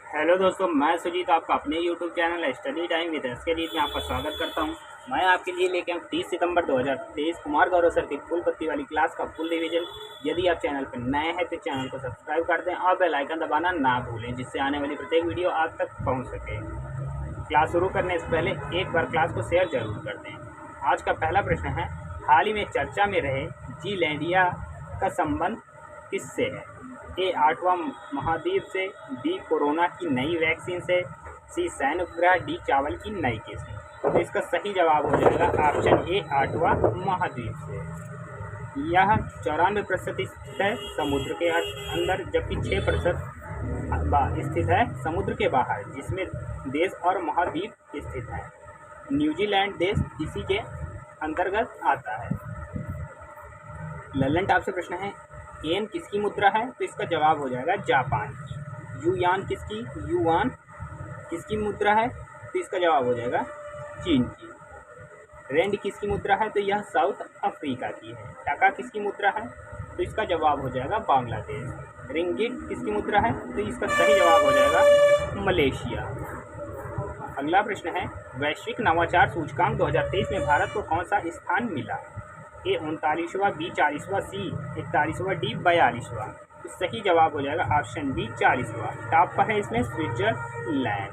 Hello दोस्तों, मैं सुजीत आपका अपने YouTube channel study time with SK में आपका स्वागत करता हूं। मैं आपके लिए लेके आऊँ 30 सितंबर 2023 कुमार गौरव सर की फुल पत्ती वाली क्लास का फुल रिवीजन। यदि आप चैनल पर नए हैं तो चैनल को सब्सक्राइब कर दें और बेल आइकन दबाना ना भूलें, जिससे आने वाली प्रत्येक वीडियो आप तक पहुँच सके। क्लास शुरू करने से पहले एक बार क्लास को शेयर जरूर कर दें। आज का पहला प्रश्न है, हाल ही में चर्चा में रहे जीलैंडिया का संबंध किससे है? ए, 8वां महाद्वीप से, बी, कोरोना की नई वैक्सीन से, सी, सैन्य उपग्रह, डी, चावल की नई किस्म। तो इसका सही जवाब हो जाएगा ऑप्शन ए, 8वां महाद्वीप से। यह 94% स्थित है समुद्र के अंदर, जबकि 6% स्थित है समुद्र के बाहर, जिसमें देश और महाद्वीप स्थित है। न्यूजीलैंड देश इसी के अंतर्गत आता है। ललन टाप से प्रश्न है, येन किसकी मुद्रा है? तो इसका जवाब हो जाएगा जापान की। युआन किसकी मुद्रा है? तो इसका जवाब हो जाएगा चीन की। रेंड किसकी मुद्रा है? तो यह साउथ अफ्रीका की है। टका किसकी मुद्रा है? तो इसका जवाब हो जाएगा बांग्लादेश। रिंगिट किसकी मुद्रा है? तो इसका सही जवाब हो जाएगा मलेशिया। अगला प्रश्न है, वैश्विक नवाचार सूचकांक 2023 में भारत को कौन सा स्थान मिला? ए, 39वां, बी, 40वां, सी, 41वां, डी, 42वां। तो सही जवाब हो जाएगा ऑप्शन बी, 40वां। टॉप पर है इसमें स्विट्जरलैंड।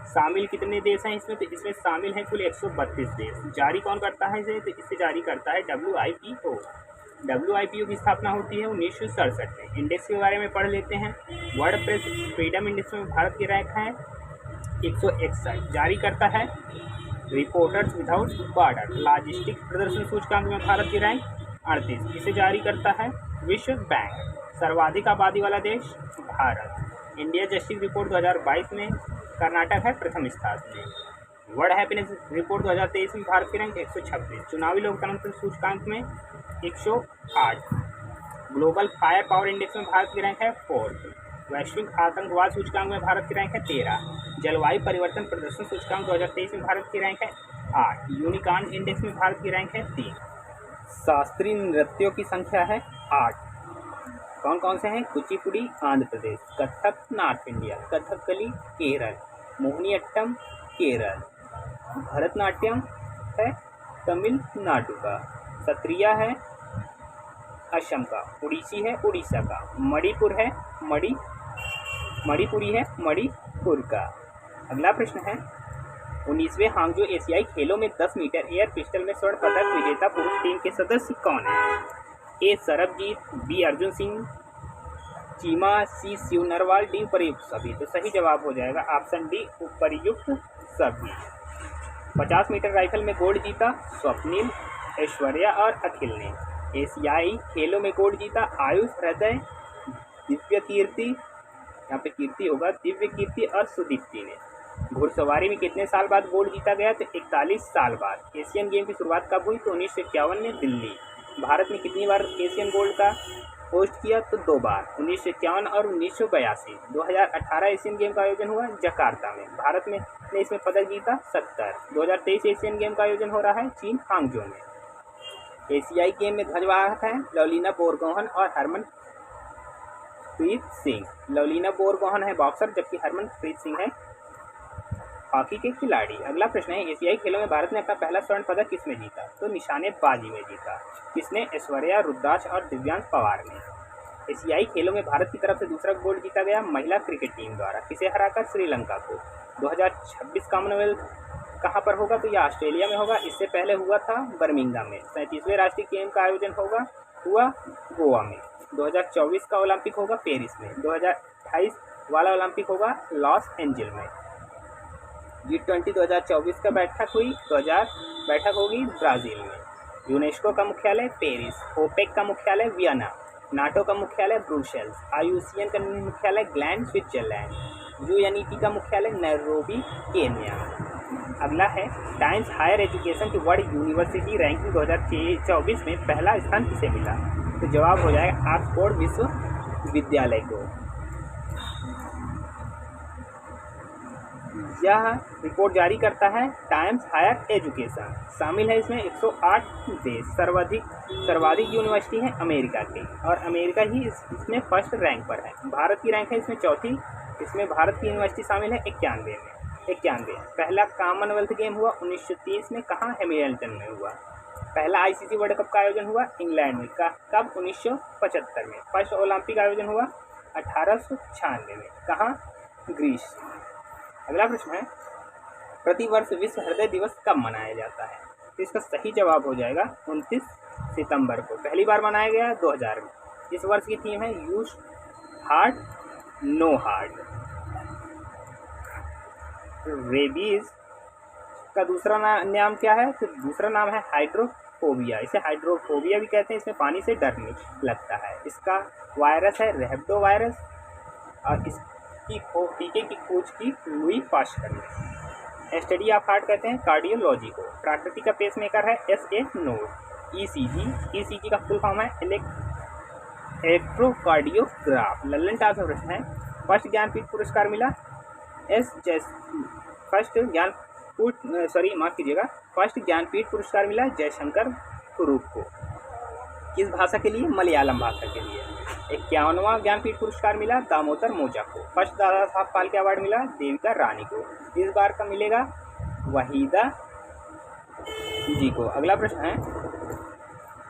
शामिल कितने देश हैं इसमें? तो इसमें शामिल हैं कुल 132 देश। जारी कौन करता है इसे? तो इसे जारी करता है WIPO। WIPO की स्थापना होती है 1967 में। इंडेक्स के बारे में पढ़ लेते हैं। वर्ल्ड प्रेस फ्रीडम इंडेक्स में भारत की रैंक है 161। जारी करता है रिपोर्टर्स विदाउट बॉर्डर। लॉजिस्टिक प्रदर्शन सूचकांक में भारत की रैंक 38। इसे जारी करता है विश्व बैंक। सर्वाधिक आबादी वाला देश भारत। इंडिया जस्टिस रिपोर्ट 2022 में कर्नाटक है प्रथम स्थान में। वर्ल्ड हैप्पीनेस रिपोर्ट 2023 में भारत की रैंक 126। चुनावी लोकतंत्र सूचकांक में 108। ग्लोबल फायर पावर इंडेक्स में भारत की रैंक है 4। वैश्विक आतंकवाद सूचकांक में भारत की रैंक है 13। जलवायु परिवर्तन प्रदर्शन सूचकांक 2023 में भारत की रैंक है 8। यूनिकॉर्न इंडेक्स में भारत की रैंक है 3। शास्त्रीय नृत्यों की संख्या है 8। कौन कौन से हैं? कुचिपुड़ी आंध्र प्रदेश, कथक नॉर्थ इंडिया, कथकली केरल, मोहिनीअट्टम केरल, भरतनाट्यम है तमिलनाडु का, सत्रिया है असम का, उड़ीसी है उड़ीसा का, मणिपुर है मणिपुरी है मणिपुर का। अगला प्रश्न है, 19वें हांगजो एशियाई खेलों में 10 मीटर एयर पिस्टल में स्वर्ण पदक विजेता पुरुष टीम के सदस्य कौन है? ए, सरबजीत, बी, अर्जुन सिंह चीमा, सी, शिव नरवाल, डी, उपर्युक्त सभी। तो सही जवाब हो जाएगा ऑप्शन डी, उपर्युक्त सभी। 50 मीटर राइफल में गोल्ड जीता स्वप्निल, ऐश्वर्या और अखिल ने। एशियाई खेलों में गोल्ड जीता आयुष, हृदय, दिव्य कीर्ति, यहाँ पे कीर्ति होगा, दिव्य कीर्ति और सुदीप्ति ने। घुड़सवारी में कितने साल बाद गोल्ड जीता गया? तो 41 साल बाद। एशियन गेम की शुरुआत कब हुई? तो 1951 में दिल्ली। भारत ने कितनी बार एशियन गोल्ड का होस्ट किया? तो 2 बार, 1951 और 1982। 2018 एशियन गेम का आयोजन हुआ जकार्ता में। भारत में ने इसमें पदक जीता 70। 2023 एशियन गेम का आयोजन हो रहा है चीन हांगजो में। एशियाई गेम में ध्वजवाहक हैं लवलीना बोरगोहन और हरमनप्रीत सिंह। लवलीना बोरगोहन है बॉक्सर, जबकि हरमनप्रीत सिंह है हॉकी के खिलाड़ी। अगला प्रश्न है, एशियाई खेलों में भारत ने अपना पहला स्वर्ण पदक किसमें जीता? तो निशानेबाजी में जीता। किसने? ऐश्वर्या, रुद्राक्ष और दिव्यांश पवार ने। एशियाई खेलों में भारत की तरफ से दूसरा गोल्ड जीता गया महिला क्रिकेट टीम द्वारा, किसे हराकर? श्रीलंका को। 2026 कॉमनवेल्थ कहाँ पर होगा? तो यह ऑस्ट्रेलिया में होगा। इससे पहले हुआ था बर्मिंघम में। 37वें राष्ट्रीय गेम का आयोजन हुआ गोवा में। 2024 का ओलंपिक होगा पेरिस में। 2028 वाला ओलंपिक होगा लॉस एंजल में। G20 2024 का बैठक होगी ब्राज़ील में। यूनेस्को का मुख्यालय पेरिस, ओपेक का मुख्यालय वियना, नाटो का मुख्यालय ब्रुसेल्स, IUCN का मुख्यालय ग्लैंड स्विट्जरलैंड, UNEP का मुख्यालय नैरोबी केन्या। अगला है, टाइम्स हायर एजुकेशन की वर्ल्ड यूनिवर्सिटी रैंकिंग 2024 में पहला स्थान किसे मिला? तो जवाब हो जाएगा ऑक्सफोर्ड विश्वविद्यालय को। यह रिपोर्ट जारी करता है टाइम्स हायर एजुकेशन। शामिल है इसमें 108 देश। सर्वाधिक यूनिवर्सिटी है अमेरिका की, और अमेरिका ही इसमें फर्स्ट रैंक पर है। भारत की रैंक है इसमें चौथी इसमें भारत की यूनिवर्सिटी शामिल है 91 में। पहला कॉमनवेल्थ गेम हुआ 1930 में, कहाँ? हैमिल्टन में हुआ। पहला आईसीसी वर्ल्ड कप का आयोजन हुआ इंग्लैंड में, कब? 1975 में। फर्स्ट ओलंपिक आयोजन हुआ 1896 में, कहाँ? ग्रीस। अगला प्रश्न है, प्रतिवर्ष विश्व हृदय दिवस कब मनाया जाता है? तो इसका सही जवाब हो जाएगा 29 सितंबर को। पहली बार मनाया गया 2000 में। इस वर्ष की थीम है use heart know heart. Rabies का दूसरा नाम क्या है? तो दूसरा नाम है हाइड्रोफोबिया। इसे हाइड्रोफोबिया भी कहते हैं। इसमें पानी से डरने लगता है। इसका वायरस है रेब्डो वायरस और इसकी टीके की खोज की लुई पास्चर ने। स्टडी ऑफ हार्ट कहते हैं कार्डियोलॉजी को। प्राकृतिक का पेसमेकर है SA नोड। ECG का फुल फॉर्म है इलेक्ट्रोकार्डियोग्राफ। लल्लन टाइप का प्रश्न है, फर्स्ट ज्ञानपीठ पुरस्कार मिला फर्स्ट ज्ञानपीठ पुरस्कार मिला जयशंकर कुरूप को। किस भाषा के लिए? मलयालम भाषा के लिए। 51वां ज्ञानपीठ पुरस्कार मिला दामोदर मोजा को। फर्स्ट दादा साहब फाल्के अवार्ड मिला देविका रानी को। इस बार का मिलेगा वहीदा जी को। अगला प्रश्न है,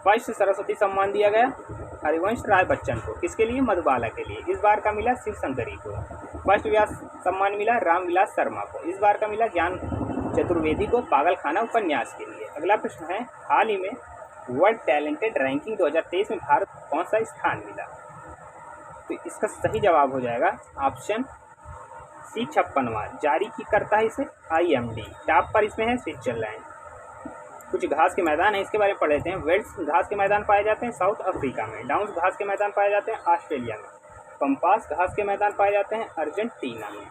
फर्स्ट सरस्वती सम्मान दिया गया हरिवंश राय बच्चन को। किसके लिए? मधुबाला के लिए। इस बार का मिला शिव शंकरी को। फर्स्ट व्यास सम्मान मिला रामविलास शर्मा को। इस बार का मिला ज्ञान चतुर्वेदी को पागलखाना उपन्यास के लिए। अगला प्रश्न है, हाल ही में वर्ल्ड टैलेंटेड रैंकिंग 2023 में भारत कौन सा स्थान मिला? तो इसका सही जवाब हो जाएगा ऑप्शन C 56वां। जारी की करता है इसे IMD। टॉप पर इसमें है स्विट्जरलैंड। कुछ घास के मैदान है, इसके बारे में पढ़ लेते हैं। वेल्स घास के मैदान पाए जाते हैं साउथ अफ्रीका में। डाउन्स घास के मैदान पाए जाते हैं ऑस्ट्रेलिया में। पंपास घास के मैदान पाए जाते हैं अर्जेंटीना में।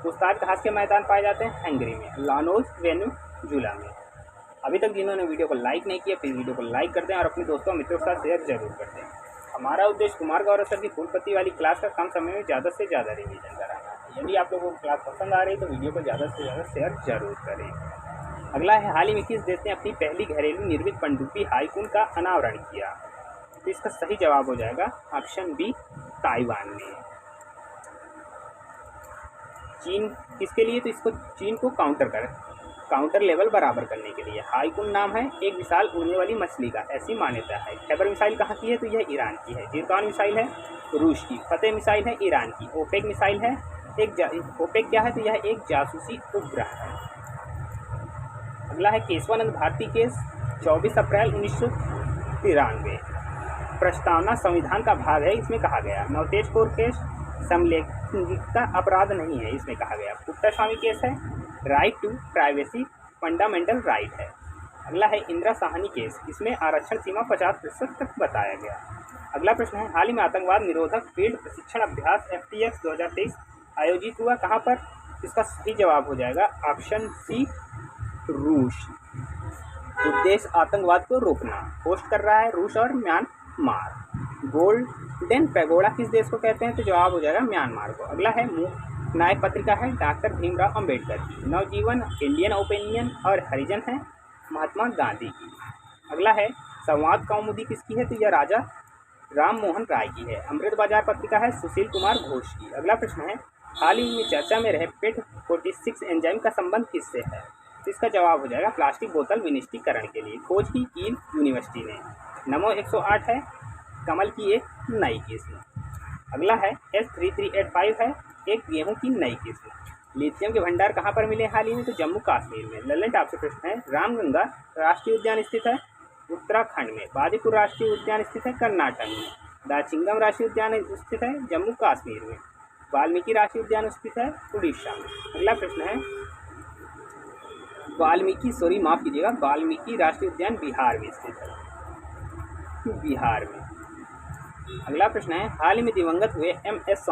पुस्ताद घास के मैदान पाए जाते हैं हंगरी में। लानोज वेनेजुला में। अभी तक जिन्होंने वीडियो को लाइक नहीं किया प्लीज़ वीडियो को लाइक कर दें और अपने दोस्तों और मित्रों के साथ शेयर जरूर कर दें। हमारा उद्देश्य कुमार गौरव सर की फूल पत्ती वाली क्लास का कम समय में ज़्यादा से ज़्यादा रिवीजन कराना है। यदि आप लोगों को क्लास पसंद आ रही है तो वीडियो को ज़्यादा से ज़्यादा शेयर जरूर करें। अगला है, हाल ही में किस देश ने अपनी पहली घरेलू निर्मित पनडुब्बी हाईकून का अनावरण किया? तो इसका सही जवाब हो जाएगा ऑप्शन B ताइवान ने। चीन किसके लिए? तो इसको चीन को काउंटर लेवल बराबर करने के लिए। हाईकून नाम है एक विशाल उड़ने वाली मछली का, ऐसी मान्यता है। खैबर मिसाइल कहाँ की है? तो यह ईरान की है। जिरकान मिसाइल है रूस की। फतेह मिसाइल है ईरान की। ओपेक मिसाइल है ओपेक क्या है? तो यह एक जासूसी उपग्रह है। अगला है, केशवानंद भारती केस 24 अप्रैल 1993। प्रस्तावना संविधान का भाग है, इसमें कहा गया। नवतेज कौर केस समलैंगिकता अपराध नहीं है, इसमें कहा गया। पुट्टा स्वामी केस है right to privacy fundamental right है। अगला है, इंदिरा साहनी केस, इसमें आरक्षण सीमा 50% तक बताया गया। अगला प्रश्न है, हाल ही में आतंकवाद निरोधक फील्ड प्रशिक्षण अभ्यास FTX 2023 आयोजित हुआ कहाँ पर? इसका सही जवाब हो जाएगा ऑप्शन C रूस। उद्देश्य आतंकवाद को रोकना। होस्ट कर रहा है रूस और म्यांमार। गोल्डन पैगोडा किस देश को कहते हैं? तो जवाब हो जाएगा म्यांमार को। अगला है, न्याय पत्रिका है डॉक्टर भीमराव अंबेडकर की। नवजीवन इंडियन ओपिनियन और हरिजन है महात्मा गांधी की। अगला है, संवाद कौमुदी किसकी है? तो यह राजा राम मोहन राय की है। अमृत बाजार पत्रिका है सुशील कुमार घोष की। अगला प्रश्न है, हाल ही में चर्चा में रहे PET 46 एंजाइम का संबंध किससे है? इसका जवाब हो जाएगा प्लास्टिक बोतल विनिष्टीकरण के लिए। खोज की कील यूनिवर्सिटी ने। नमो 108 है कमल की एक नई किस्म। अगला है, S3385 है एक गेहूं की नई किस्म। लिथियम के भंडार कहाँ पर मिले हाल ही में? तो जम्मू कश्मीर में। लल्लन टाइप से प्रश्न है, रामगंगा राष्ट्रीय उद्यान स्थित है उत्तराखंड में। बाजीपुर राष्ट्रीय उद्यान स्थित है कर्नाटक में। दाचिंगम राष्ट्रीय उद्यान स्थित है जम्मू कश्मीर में। वाल्मीकि राष्ट्रीय उद्यान स्थित है उड़ीसा में। अगला प्रश्न है, वाल्मीकि राष्ट्रीय उद्यान बिहार में स्थित है, बिहार में। अगला प्रश्न है, हाल ही में दिवंगत हुए MS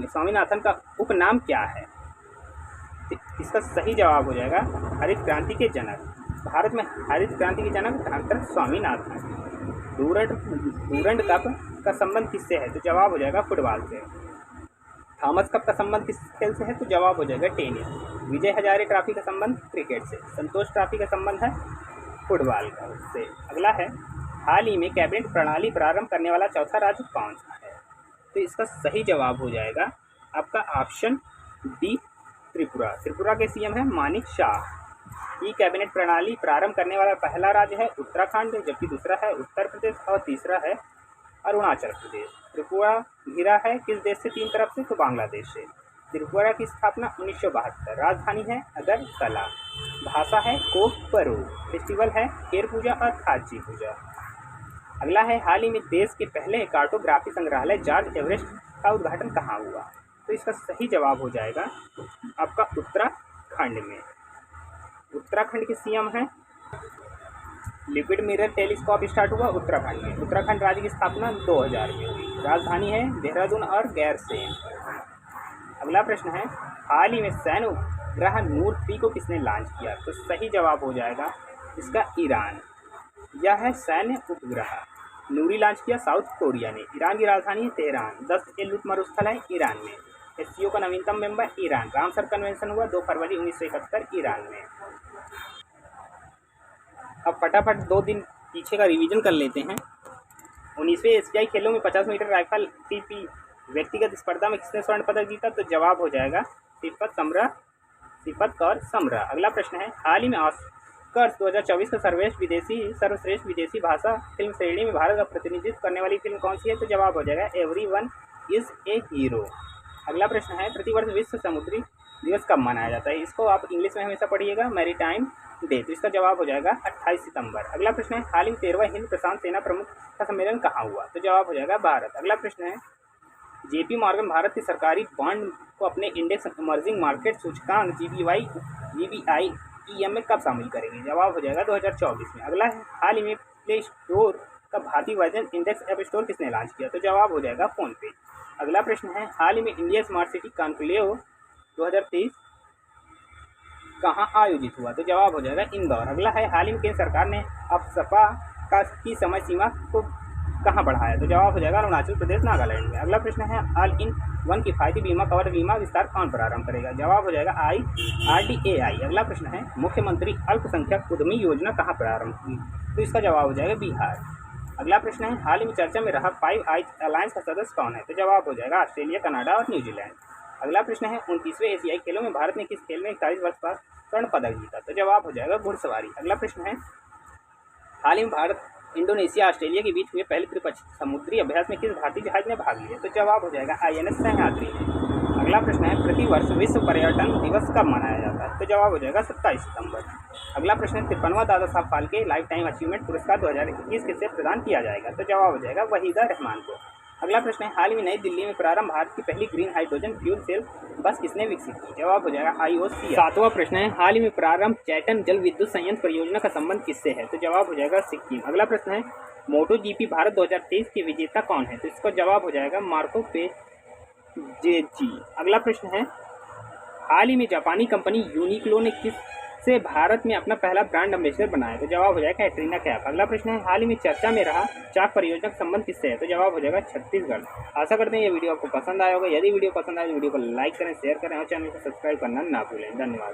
स्वामीनाथन का उपनाम क्या है? इसका सही जवाब हो जाएगा हरित क्रांति के जनक। भारत में हरित क्रांति के जनक डॉक्टर स्वामीनाथन। डूरंड कप का संबंध किससे है? तो जवाब हो जाएगा फुटबॉल से। थॉमस कप का संबंध किस खेल से है? तो जवाब हो जाएगा टेनिस। विजय हजारे ट्रॉफी का संबंध क्रिकेट से। संतोष ट्रॉफी का संबंध है फुटबॉल का से। अगला है, हाल ही में कैबिनेट प्रणाली प्रारंभ करने वाला चौथा राज्य कौन सा है? तो तो इसका सही जवाब हो जाएगा आपका ऑप्शन डी, त्रिपुरा। त्रिपुरा के सीएम है मानिक शाह। ई कैबिनेट प्रणाली प्रारंभ करने वाला पहला राज्य है उत्तराखंड, जबकि दूसरा है उत्तर प्रदेश और तीसरा है अरुणाचल प्रदेश। त्रिपुरा घिरा है किस देश से 3 तरफ से? तो बांग्लादेश से। त्रिपुरा की स्थापना 1972। राजधानी है अगरतला। भाषा है कोकबरो। फेस्टिवल है केर पूजा और खाजी पूजा। अगला है हाल ही में देश के पहले कार्टोग्राफी संग्रहालय जॉर्ज एवरेस्ट का उद्घाटन कहाँ हुआ? तो इसका सही जवाब हो जाएगा आपका उत्तराखंड में। उत्तराखंड के सीएम हैं लिक्विड मिरर टेलीस्कोप स्टार्ट हुआ उत्तराखंड में। उत्तराखंड राज्य की स्थापना 2000 में हुई। राजधानी है देहरादून और गैरसैंण। अगला प्रश्न है हाल ही में सैन्य उपग्रह नूर 3 को किसने लॉन्च किया? तो सही जवाब हो जाएगा इसका ईरान। यह है सैन्य उपग्रह। नूरी लॉन्च किया साउथ कोरिया ने। ईरान की राजधानी है तेहरान। 10 लुट मरुस्थल है ईरान में। एससीओ का नवीनतम मेंबर ईरान। रामसर कन्वेंशन हुआ 2 फरवरी 1971 ईरान में। अब फटाफट 2 दिन पीछे का रिवीजन कर लेते हैं। 19वें एशियाई खेलों में 50 मीटर राइफल टीपी व्यक्तिगत स्पर्धा में किसने स्वर्ण पदक जीता? तो जवाब हो जाएगा सिफत कौर समरा। अगला प्रश्न है हाल ही में ऑस्कर्स 2024 का सर्वश्रेष्ठ विदेशी भाषा फिल्म श्रेणी में भारत का प्रतिनिधित्व करने वाली फिल्म कौन सी है? तो जवाब हो जाएगा एवरीवन इज ए हीरो। अगला प्रश्न है प्रतिवर्ष विश्व समुद्री दिवस कब मनाया जाता है? इसको आप इंग्लिश में हमेशा पढ़िएगा मैरीटाइम डे। तो इसका जवाब हो जाएगा 28 सितंबर। अगला प्रश्न है हाल ही में 13वां हिंद प्रशांत सेना प्रमुख का सम्मेलन कहाँ हुआ? तो जवाब हो जाएगा भारत। अगला प्रश्न है जेपी मॉर्गन भारत की सरकारी बॉन्ड को अपने इंडेक्स इमर्जिंग मार्केट सूचकांक GBI/EM में कब शामिल करेंगे? जवाब हो जाएगा 2024 में। अगला है हाल ही में प्ले स्टोर का भारतीय वर्जन इंडेक्स ऐप स्टोर किसने लॉन्च किया? तो जवाब हो जाएगा फोन पे। अगला प्रश्न है हाल ही में इंडिया स्मार्ट सिटी कॉन्क्लेव 2023 कहाँ आयोजित हुआ? तो जवाब हो जाएगा इंदौर। अगला है हाल ही में केंद्र सरकार ने अफसपा की समय सीमा को कहाँ बढ़ाया? तो जवाब हो जाएगा अरुणाचल प्रदेश नागालैंड में। अगला प्रश्न है ऑल इन वन किफायती बीमा कवर बीमा विस्तार कौन प्रारंभ करेगा? जवाब हो जाएगा RDAI। अगला प्रश्न है मुख्यमंत्री अल्पसंख्यक उद्यमी योजना कहाँ प्रारंभ हुई? तो इसका जवाब हो जाएगा बिहार। अगला प्रश्न है हाल ही में चर्चा में रहा 5 आइज अलायंस का सदस्य कौन है? तो जवाब हो जाएगा ऑस्ट्रेलिया, कनाडा और न्यूजीलैंड। अगला प्रश्न है 29वें एशियाई खेलों में भारत ने किस खेल में 41 वर्ष बाद स्वर्ण पदक जीता? तो जवाब हो जाएगा घुड़सवारी। अगला प्रश्न है हाल ही में भारत, इंडोनेशिया, ऑस्ट्रेलिया के बीच हुए पहले त्रिपक्षीय समुद्री अभ्यास में किस भारतीय जहाज ने भाग लिया? तो जवाब हो जाएगा INS सह्याद्री ने। अगला प्रश्न है प्रतिवर्ष विश्व पर्यटन दिवस कब मनाया जाता है? तो जवाब हो जाएगा 27 सितंबर। अगला प्रश्न है 53वां Dada Saheb Phalke life time achievement पुरस्कार 2021 किसे प्रदान किया जाएगा? तो जवाब हो जाएगा वहीदा रहमान को। अगला प्रश्न है हाल ही में नई दिल्ली में प्रारंभ भारत की पहली ग्रीन हाइड्रोजन फ्यूल सेल बस किसने विकसित की? जवाब हो जाएगा IOC। 7वां प्रश्न है हाल ही में प्रारंभ चैटन जल विद्युत संयंत्र परियोजना का संबंध किससे है? तो जवाब हो जाएगा सिक्किम। अगला प्रश्न है MotoGP भारत 2023 के विजेता कौन है? तो इसका जवाब हो जाएगा मार्को पेजेजी। अगला प्रश्न है हाल ही में जापानी कंपनी यूनिक्लो ने किससे भारत में अपना पहला ब्रांड एम्बेसडर बनाया? तो जवाब हो जाएगा कैटरीना कैफ। अगला प्रश्न है हाल ही में चर्चा में रहा चाक परियोजना का संबंध किससे है? तो जवाब हो जाएगा छत्तीसगढ़। आशा करते हैं ये वीडियो आपको पसंद आया होगा। यदि वीडियो पसंद आए तो वीडियो को लाइक करें, शेयर करें और चैनल को सब्सक्राइब करना ना भूलें। धन्यवाद।